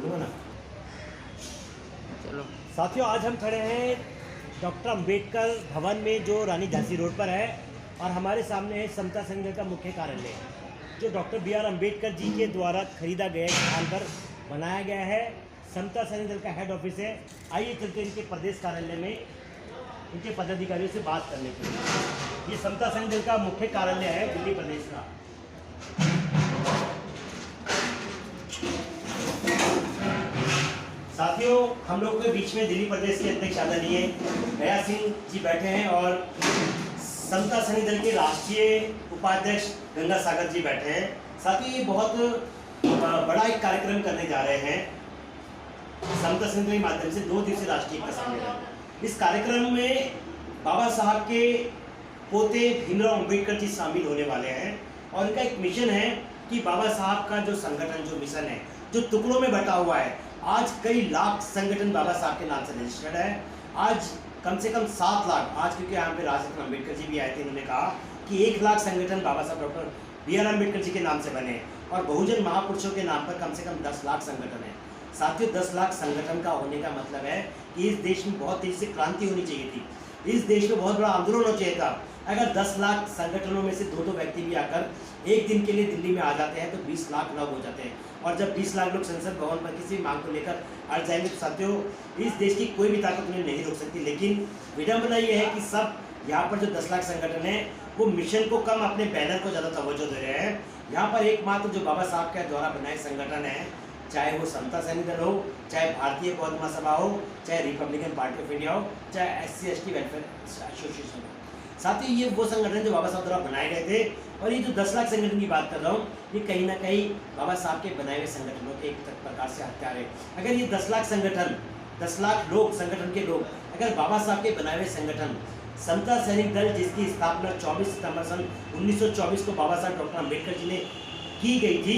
बोलूँगा ना। चलो साथियों, आज हम खड़े हैं डॉक्टर अंबेडकर भवन में जो रानी झांसी रोड पर है, और हमारे सामने है समता संघ का मुख्य कार्यालय, जो डॉक्टर बी.आर. अंबेडकर जी के द्वारा खरीदा गया स्थान पर बनाया गया है। समता संघ दल का हेड ऑफिस है। आइए चलते इनके प्रदेश कार्यालय में इनके पदाधिकारियों से बात करने के लिए। ये समता संघ दल का मुख्य कार्यालय है दिल्ली प्रदेश का। साथियों, हम लोग के बीच में दिल्ली प्रदेश के अध्यक्ष आदरणीय गया सिंह जी बैठे हैं, और समता संघ दल के राष्ट्रीय उपाध्यक्ष गंगा सागर जी बैठे हैं। साथियों, ये बहुत बड़ा एक कार्यक्रम करने जा रहे हैं समता संघ दल के माध्यम से 2 दिवसीय राष्ट्रीय एकता सम्मेलन। इस कार्यक्रम में बाबा साहब के पोते भीमराव अंबेडकर जी शामिल होने वाले हैं, और इनका एक मिशन है कि बाबा साहब का जो संगठन, जो मिशन है, जो टुकड़ों में बटा हुआ है, आज कई लाख संगठन बाबा साहब के नाम से रजिस्टर्ड है। आज कम से कम 7 लाख, आज क्योंकि यहाँ पे राजरत्न अंबेडकर जी भी आए थे, उन्होंने कहा कि 1 लाख संगठन बाबा साहब डॉक्टर बी.आर. अंबेडकर जी के नाम से बने, और बहुजन महापुरुषों के नाम पर कम से कम 10 लाख संगठन है। साथियों, 10 लाख संगठन का होने का मतलब है कि इस देश में बहुत तेजी से क्रांति होनी चाहिए थी। इस देश में बहुत बड़ा आंदोलन होना चाहिए था। अगर 10 लाख संगठनों में से 2-2 व्यक्ति भी आकर एक दिन के लिए दिल्ली में आ जाते हैं तो 20 लाख लोग हो जाते हैं, और जब 20 लाख लोग संसद भवन पर किसी भी मांग को लेकर अड़ जाएंगे तो साथियों, इस देश की कोई भी ताकत उन्हें नहीं रोक सकती। लेकिन विडंबना ये है कि सब यहाँ पर जो 10 लाख संगठन है वो मिशन को कम, अपने बैनर को ज़्यादा तवज्जो दे रहे हैं। यहाँ पर एकमात्र जो बाबा साहब के द्वारा बनाए संगठन है, चाहे वो समता सैनिक दल हो, चाहे भारतीय पौध महासभा हो, चाहे रिपब्लिकन पार्टी ऑफ इंडिया हो, चाहे SC/ST वेलफेयर एसोसिएशन हो। साथ ही ये वो संगठन जो बाबा साहब द्वारा बनाए गए थे, और ये जो 10 लाख संगठन की बात कर रहा हूँ, ये कहीं ना कहीं बाबा साहब के बनाए हुए संगठनों के एक प्रकार से हथियार है। अगर ये 10 लाख संगठन, 10 लाख लोग, संगठन के लोग, अगर बाबा साहब के बनाए हुए संगठन समता सैनिक दल, जिसकी स्थापना 24 सितंबर सन 1924 को बाबा साहब डॉक्टर अंबेडकर जी ने की गई थी,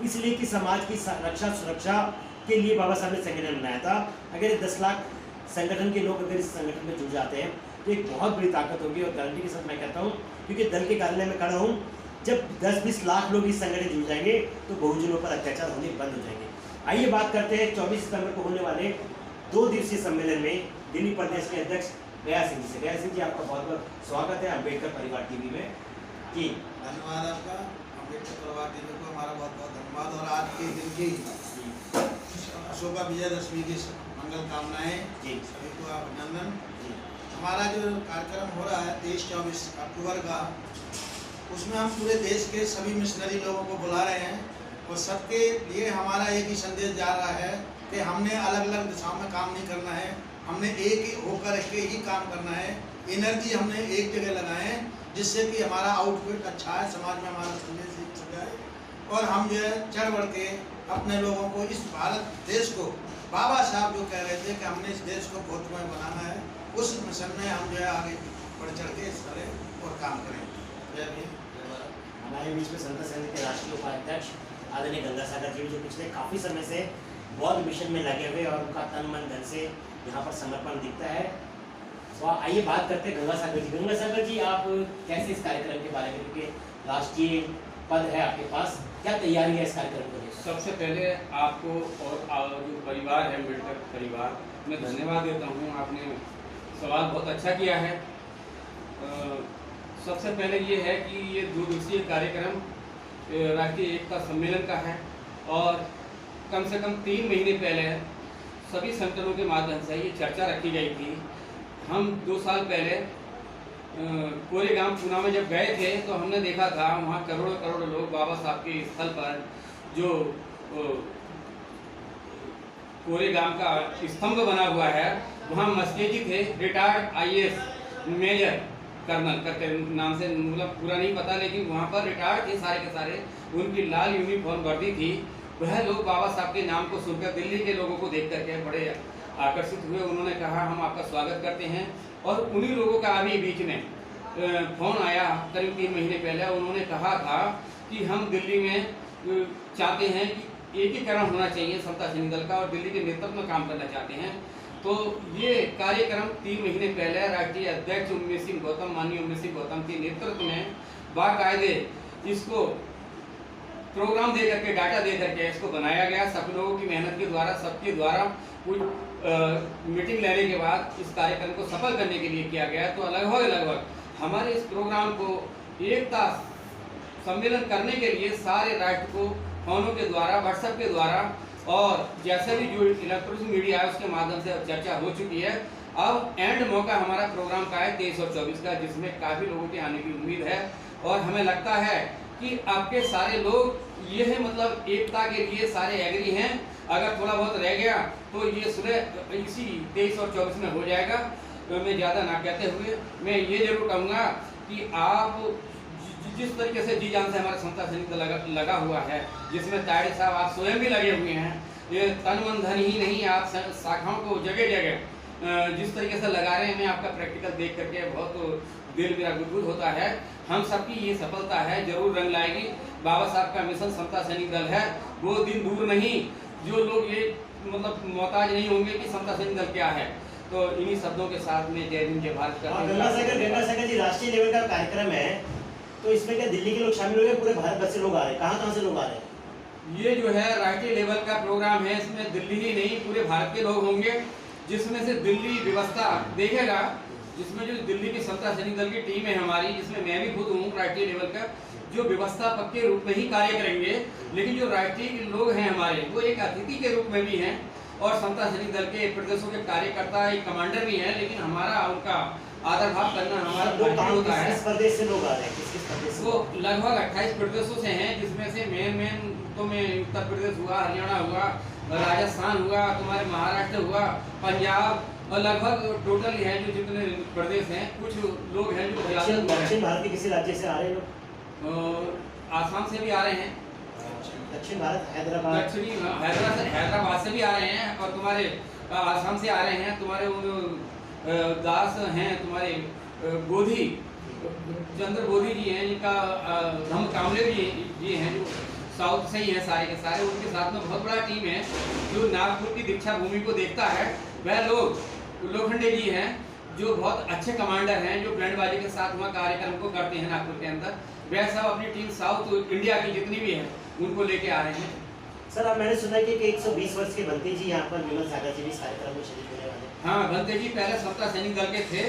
इसलिए कि समाज की रक्षा सुरक्षा के लिए बाबा साहब ने संगठन बनाया था। अगर ये 10 लाख संगठन के लोग अगर इस संगठन में जुड़ जाते हैं तो एक बहुत बड़ी ताकत होगी, और गारंटी के साथ मैं कहता हूँ, क्योंकि दल के कार्यालय में खड़ा हूँ, जब 10-20 लाख लोग इस संगठन जुड़ जाएंगे तो बहुजनों पर अत्याचार होने बंद हो जाएंगे। आइए बात करते हैं 24 सितंबर को होने वाले 2 दिवसीय सम्मेलन में दिल्ली प्रदेश के अध्यक्ष गया सिंह जी से। गया सिंह जी, आपका बहुत बहुत स्वागत है अम्बेडकर परिवार टीवी में जी। धन्यवाद आपका। अम्बेडकर परिवार टीवी को हमारा बहुत बहुत धन्यवाद, और आज के दिन की अशोका विजयदशमी की मंगल कामनाएं जी, सभी को अभिनंदन। हमारा जो कार्यक्रम हो रहा है 23-24 अक्टूबर का, उसमें हम पूरे देश के सभी मिशनरी लोगों को बुला रहे हैं, और सबके लिए हमारा एक ही संदेश जा रहा है कि हमने अलग अलग दिशाओं में काम नहीं करना है, हमने एक ही होकर के ही काम करना है। एनर्जी हमने एक जगह लगाए, जिससे कि हमारा आउटपुट अच्छा है, समाज में हमारा संदेश एक जाए, और हम जो है चढ़ बढ़ के अपने लोगों को, इस भारत देश को, बाबा साहब जो कह रहे थे कि हमने इस देश को भोजमय बनाना है, उस मिशन में हम जो है आगे बढ़ चढ़ के इस करें और काम करें। जय भीम। हमारे बीच में समता संघ के राष्ट्रीय उपाध्यक्ष आदरणीय गंगा सागर जी, जो पिछले काफ़ी समय से बौद्ध मिशन में लगे हुए, और उनका तन मन धन से यहाँ पर समर्पण दिखता है। तो आइए बात करते हैं गंगा सागर जी। गंगा सागर जी, आप कैसे इस कार्यक्रम के बारे में, क्योंकि राष्ट्रीय पद है आपके पास, क्या तैयारी है इस कार्यक्रम को लेकर? सबसे पहले आपको और जो परिवार है अम्बेडकर परिवार, मैं धन्यवाद देता हूँ। आपने सवाल बहुत अच्छा किया है। सबसे पहले ये है कि ये 2 दिवसीय कार्यक्रम राष्ट्रीय एकता सम्मेलन का है, और कम से कम 3 महीने पहले सभी संगठनों के माध्यम से ये चर्चा रखी गई थी। हम 2 साल पहले कोरेगांव पूना में जब गए थे तो हमने देखा था वहाँ करोड़ों करोड़ लोग बाबा साहब के स्थल पर, जो कोरेगांव का स्तंभ बना हुआ है, वहाँ मस्केजी थे, रिटायर्ड IAS मेजर कर्नल करके नाम से, मतलब पूरा नहीं पता, लेकिन वहाँ पर रिटायर्ड थे सारे के सारे, उनकी लाल यूनिफॉर्म वर्दी थी। वह लोग बाबा साहब के नाम को सुनकर दिल्ली के लोगों को देख करके बड़े आकर्षित हुए। उन्होंने कहा हम आपका स्वागत करते हैं, और उन्हीं लोगों का अभी बीच में फ़ोन आया करीब 3 महीने पहले। उन्होंने कहा था कि हम दिल्ली में चाहते हैं कि एकीकरण होना चाहिए समता सैनिक दल का, और दिल्ली के नेतृत्व में काम करना चाहते हैं। तो ये कार्यक्रम 3 महीने पहले राष्ट्रीय अध्यक्ष उम्मेश सिंह गौतम, माननीय उम्मेश सिंह गौतम के नेतृत्व में बाकायदे इसको प्रोग्राम दे करके, डाटा दे करके इसको बनाया गया। सब लोगों की मेहनत के द्वारा, सबके द्वारा कुछ मीटिंग लेने के बाद इस कार्यक्रम को सफल करने के लिए किया गया। तो लगभग हमारे इस प्रोग्राम को एकता सम्मेलन करने के लिए सारे राष्ट्र को फोनों के द्वारा, व्हाट्सएप के द्वारा और जैसे भी जो इलेक्ट्रॉनिक मीडिया है उसके माध्यम से चर्चा हो चुकी है। अब एंड मौका हमारा प्रोग्राम का है 23 और 24 का, जिसमें काफ़ी लोगों के आने की उम्मीद है। और हमें लगता है कि आपके सारे लोग ये है मतलब एकता के लिए सारे एग्री हैं। अगर थोड़ा बहुत रह गया तो ये सुबह इसी 23 और 24 में हो जाएगा। तो मैं ज़्यादा ना कहते हुए मैं ये जरूर कहूँगा कि आप जिस तरीके से जी जान से हमारा समता सैनिक लगा हुआ है, जिसमें ताड़ी साहब आप स्वयं भी लगे हुए हैं, ये तन मन धन ही नहीं, आप शाखाओं को जगह जगह जिस तरीके से लगा रहे हैं, मैं आपका प्रैक्टिकल देख करके बहुत दिल मेरा गुदगुद होता है। हम सबकी ये सफलता है, जरूर रंग लाएगी। बाबा साहब का मिशन समता सैनिक दल है, वो दिन दूर नहीं जो लोग ये मतलब मोहताज नहीं होंगे कि समता सैनिक दल क्या है। तो इन्हीं शब्दों के साथ में जय हिंद जय भारत गंगा सागर जी राष्ट्रीय लेवल का कार्यक्रम है, तो इसमें क्या दिल्ली के लोग शामिल हो गए? पूरे भारत भर से लोग आ रहे हैं? कहाँ से लोग आ रहे हैं? ये जो है राष्ट्रीय लेवल का प्रोग्राम है, इसमें दिल्ली ही नहीं पूरे भारत के लोग होंगे, जिसमें से दिल्ली व्यवस्था देखेगा, जिसमें जो दिल्ली की समता सैनिक दल की टीम है हमारी, जिसमें मैं भी खुद हूँ राष्ट्रीय लेवल का, जो व्यवस्थापक के रूप में ही कार्य करेंगे। लेकिन जो राष्ट्रीय लोग हैं हमारे, वो एक अतिथि के रूप में भी हैं और समता सैनिक दल के प्रदेशों के कार्यकर्ता, एक कमांडर भी हैं। लेकिन हमारा उनका आदर भाव करना हमारा फर्ज होता है। किस प्रदेश से लोग आ रहे हैं? किस प्रदेश से? वो लगभग 28 प्रदेशों से हैं, जिसमें से मेन तो में उत्तर प्रदेश हुआ, हरियाणा हुआ, राजस्थान हुआ, तुम्हारे महाराष्ट्र हुआ, पंजाब, और लगभग टोटल है जो जितने प्रदेश हैं। कुछ लोग हैं जो दक्षिण भारत के किसी राज्य से आ रहे हैं लोग? आसाम से भी आ रहे हैं, दक्षिण भारत हैदराबाद, दक्षिणी हैदराबाद से भी आ रहे हैं, और तुम्हारे आसाम से आ रहे हैं। तुम्हारे वो दास हैं, तुम्हारे बोधी चंद्र बोधी जी हैं, जिनका धम कामले जी हैं, जो साउथ से ही हैं सारे के सारे। उनके साथ में बहुत बड़ा टीम है जो नागपुर की दीक्षा भूमि को देखता है। वह लोग लोखंडे जी हैं, जो बहुत अच्छे कमांडर हैं, जो बैंड बाजी के साथ वहाँ कार्यक्रम को करते हैं नागपुर के अंदर। वह सब अपनी टीम साउथ इंडिया की जितनी भी है उनको लेके आ रहे हैं। सर अब मैंने सुना कि 120 वर्ष के भंते जी यहाँ पर विमल सागर जी भी इस कार्यक्रम में शरीक होने वाले हैं। हाँ, भंते जी पहले समता सैनिक दल के थे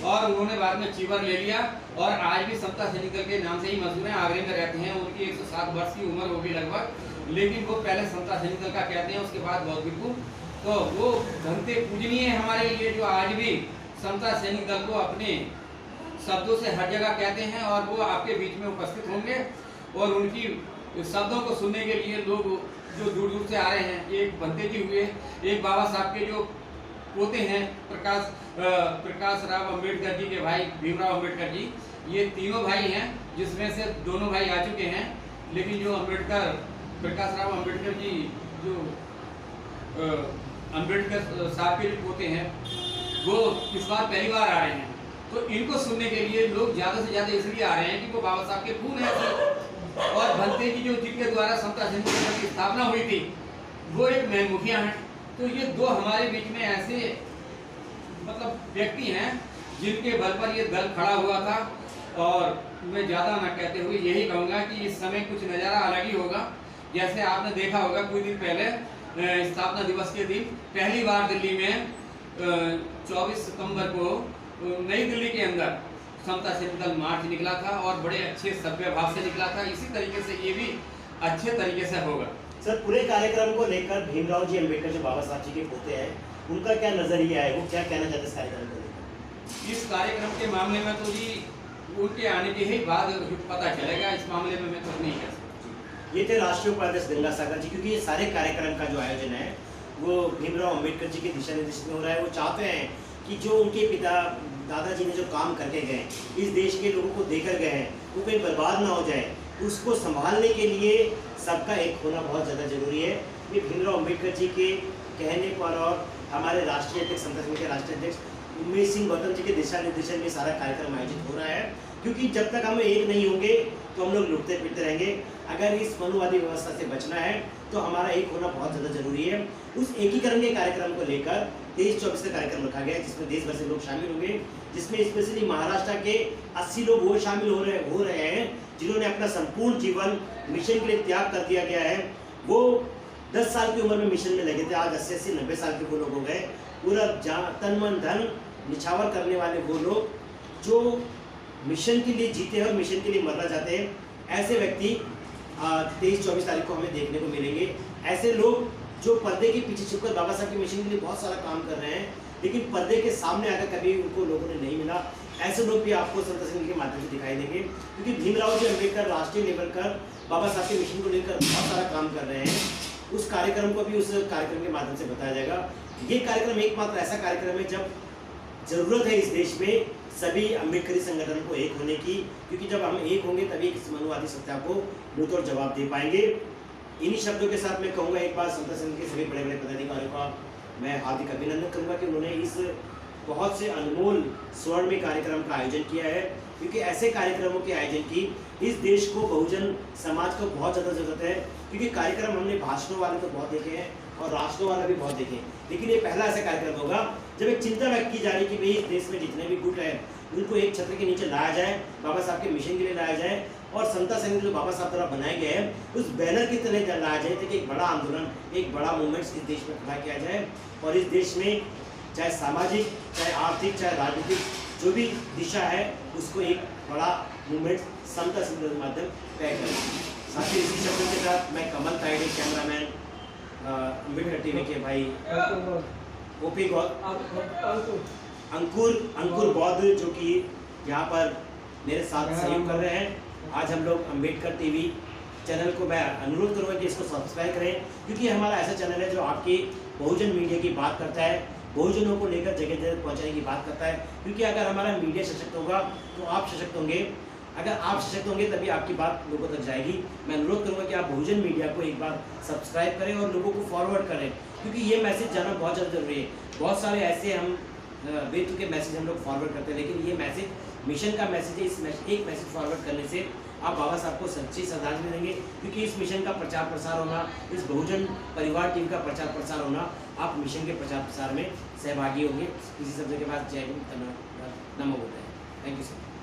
और उन्होंने बाद में चीवर ले लिया और आज भी समता सैनिक दल के नाम से ही मशहूर हैं। आगरे में रहते हैं, उनकी 107 वर्ष की उम्र होगी लगभग, लेकिन वो पहले समता सैनिक दल का कहते हैं, उसके बाद बौद्ध भिक्षु। तो वो भंते पूजनीय है हमारे लिए, जो आज भी समता सैनिक दल को अपने शब्दों से हर जगह कहते हैं। और वो आपके बीच में उपस्थित होंगे और उनकी शब्दों को सुनने के लिए लोग जो दूर दूर से आ रहे हैं। एक भंते जी हुए, एक बाबा साहब के जो पोते हैं प्रकाश राव अम्बेडकर जी के भाई भीमराव अम्बेडकर जी, ये तीनों भाई हैं, जिसमें से दोनों भाई आ चुके हैं। लेकिन जो प्रकाश राव अम्बेडकर जी जो अम्बेडकर साहब के जो पोते हैं, वो इस बार पहली बार आ रहे हैं। तो इनको सुनने के लिए लोग ज़्यादा से ज़्यादा इसलिए आ रहे हैं कि वो बाबा साहब के खून है। और भंते जी जो जिनके द्वारा समता सैनिक दल की स्थापना हुई थी, वो एक मेन मुखिया हैं। तो ये दो हमारे बीच में ऐसे मतलब व्यक्ति हैं जिनके बल पर ये दल खड़ा हुआ था। और मैं ज़्यादा ना कहते हुए यही कहूँगा कि इस समय कुछ नज़ारा अलग ही होगा। जैसे आपने देखा होगा कुछ दिन पहले स्थापना दिवस के दिन पहली बार दिल्ली में 24 सितंबर को नई दिल्ली के अंदर समता सैनिक दल मार्च निकला था और बड़े अच्छे सभ्य भाव से निकला था। इसी तरीके से ये भी अच्छे तरीके से होगा। सर पूरे कार्यक्रम को लेकर भीमराव जी अम्बेडकर जो बाबा साहब जी के पोते हैं, उनका क्या नजरिया है, वो क्या कहना चाहते हैं इस कार्यक्रम को लेकर? इस कार्यक्रम के मामले में तो जी उनके आने के ही बाद पता चलेगा। इस मामले में मैं कुछ नहीं कह सकता। ये थे राष्ट्रीय उपाध्यक्ष गंगा सागर जी, क्योंकि ये सारे कार्यक्रम का जो आयोजन है वो भीमराव अम्बेडकर जी के दिशा निर्देश में हो रहा है। वो चाहते हैं कि जो उनके पिता दादाजी ने जो काम करके गए, इस देश के लोगों को देकर गए हैं, वो कहीं बर्बाद ना हो जाए, उसको संभालने के लिए सबका एक होना बहुत ज़्यादा जरूरी है। ये भीमराव अम्बेडकर जी के कहने पर और हमारे राष्ट्रीय अध्यक्ष समता सैनिक के राष्ट्रीय अध्यक्ष उमेश सिंह गौतम जी के दिशा निर्देशन में सारा कार्यक्रम आयोजित हो रहा है। क्योंकि जब तक हम एक नहीं होंगे तो हम लोग लुटते फिरते रहेंगे। अगर इस मनुवादी व्यवस्था से बचना है तो हमारा एक होना बहुत ज़्यादा जरूरी है। उस एकीकरण के कार्यक्रम को लेकर 23-24 का कार्यक्रम रखा गया है, जिसमें देश भर से लोग शामिल होंगे, जिसमें स्पेशली महाराष्ट्र के 80 लोग वो शामिल हो रहे हैं जिन्होंने अपना संपूर्ण जीवन मिशन के लिए त्याग कर दिया गया है। वो 10 साल की उम्र में मिशन में लगे थे, आज 80-90 साल के वो लोग हो गए। पूरा तन मन धन निछावर करने वाले वो लोग जो मिशन के लिए जीते हैं और मिशन के लिए मरना चाहते हैं, ऐसे व्यक्ति 23-24 तारीख को हमें देखने को मिलेंगे। ऐसे लोग जो पर्दे के पीछे छुपकर बाबा साहब के मिशन के लिए बहुत सारा काम कर रहे हैं, लेकिन पर्दे के सामने आकर कभी उनको लोगों ने नहीं मिला, ऐसे लोग भी आपको संत संघ के माध्यम से दिखाई देंगे। क्योंकि भीमराव जी अम्बेडकर राष्ट्रीय लेवल पर बाबा साहब के मिशन को लेकर बहुत सारा काम कर रहे हैं। उस कार्यक्रम को भी उस कार्यक्रम के माध्यम से बताया जाएगा। ये कार्यक्रम एकमात्र ऐसा कार्यक्रम है जब जरूरत है इस देश में सभी अम्बेडकरी संगठन को एक होने की, क्योंकि जब हम एक होंगे तभी इस मनुवादी सत्ता को मुंहतोड़ जवाब दे पाएंगे। इन्हीं शब्दों के साथ मैं कहूँगा एक बार संत संघ के सभी बड़े बड़े पदाधिकारियों का मैं हार्दिक अभिनंदन करूँगा कि उन्होंने इस बहुत से अनमोल स्वर्णिम कार्यक्रम का आयोजन किया है, क्योंकि ऐसे कार्यक्रमों के आयोजन की इस देश को, बहुजन समाज को बहुत ज़्यादा ज़रूरत है। क्योंकि कार्यक्रम हमने भाषणों वाले तो बहुत देखे हैं और राष्ट्रों वाले भी बहुत देखे हैं, लेकिन ये पहला ऐसा कार्यक्रम होगा जब एक चिंता व्यक्त की जा रही कि भाई इस देश में जितने भी गुट हैं उनको एक छत्र के नीचे लाया जाए, बाबा साहब के मिशन के लिए लाया जाए, और समता संघ जो बाबा साहब द्वारा बनाए गए हैं उस बैनर की तरह लाया जाए, ताकि एक बड़ा आंदोलन, एक बड़ा मूवमेंट इस देश में खड़ा किया जाए और इस देश में चाहे सामाजिक, चाहे आर्थिक, चाहे राजनीतिक जो भी दिशा है उसको एक बड़ा मूवमेंट समता संघ के माध्यम तय करें। साथ ही इसी शब्दों के साथ मैं कमल तायडे, कैमरामैन अम्बेडकर टीवी के भाई ओपी गौर, अंकुर बौद्ध जो कि यहाँ पर मेरे साथ सहयोग कर रहे हैं। आज हम लोग अम्बेडकर टीवी चैनल को मैं अनुरोध करूँगा कि इसको सब्सक्राइब करें, क्योंकि हमारा ऐसा चैनल है जो आपकी बहुजन मीडिया की बात करता है, बहुजनों को लेकर जगह जगह पहुँचाने की बात करता है। क्योंकि अगर हमारा मीडिया सशक्त होगा तो आप सशक्त होंगे, अगर आप सशक्त होंगे तभी आपकी बात लोगों तक जाएगी। मैं अनुरोध करूँगा कि आप बहुजन मीडिया को एक बार सब्सक्राइब करें और लोगों को फॉरवर्ड करें, क्योंकि ये मैसेज जाना बहुत ज़्यादा जरूरी है। बहुत सारे ऐसे हम बेतुके मैसेज हम लोग फॉरवर्ड करते हैं, लेकिन ये मैसेज मिशन का मैसेज है। इस एक मैसेज फॉरवर्ड करने से आप बाबा साहब को सच्ची श्रद्धांजलि देंगे, क्योंकि इस मिशन का प्रचार प्रसार होना, इस बहुजन परिवार टीम का प्रचार प्रसार होना, आप मिशन के प्रचार प्रसार में सहभागी होंगे। इसी शब्द के बाद जय हिंद, नमो बुद्धाय। Thank you sir.